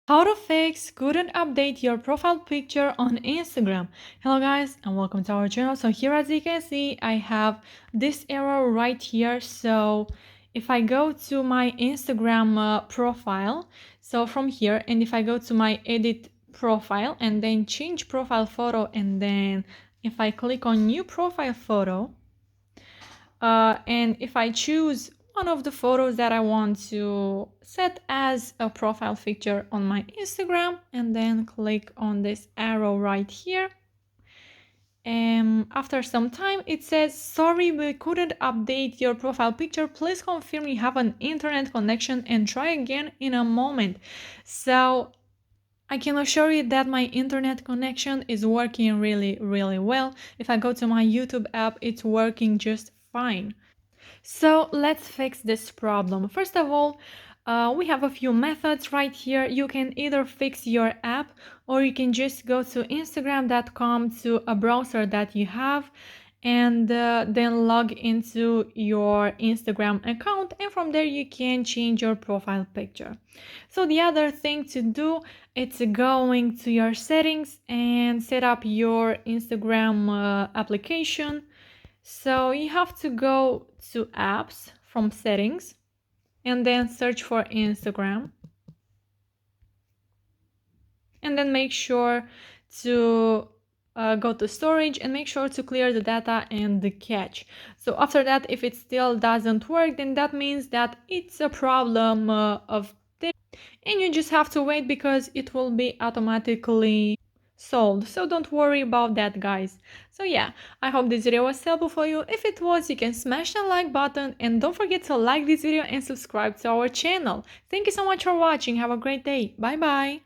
How to fix couldn't update your profile picture on Instagram. Hello guys and welcome to our channel. So here, as you can see, I have this error right here. So if I go to my Instagram profile, so from here, and if I go to my edit profile and then change profile photo, and then if I click on new profile photo, and if I choose one of the photos that I want to set as a profile picture on my Instagram, and then click on this arrow right here. And after some time, it says, sorry, we couldn't update your profile picture. Please confirm you have an internet connection and try again in a moment. So I can assure you that my internet connection is working really well. If I go to my YouTube app, it's working just fine. So let's fix this problem. First of all, we have a few methods right here. You can either fix your app, or you can just go to instagram.com to a browser that you have, and then log into your Instagram account, and from there you can change your profile picture. So the other thing to do, it's going to your settings and set up your Instagram application. So you have to go to apps from settings and then search for Instagram, and then make sure to go to storage and make sure to clear the data and the cache. So after that, if it still doesn't work, then that means that it's a problem of this, and you just have to wait because it will be automatically solved. So don't worry about that, guys. So yeah, I hope this video was helpful for you. If it was, you can smash the like button, and don't forget to like this video and subscribe to our channel. Thank you so much for watching. Have a great day. Bye bye.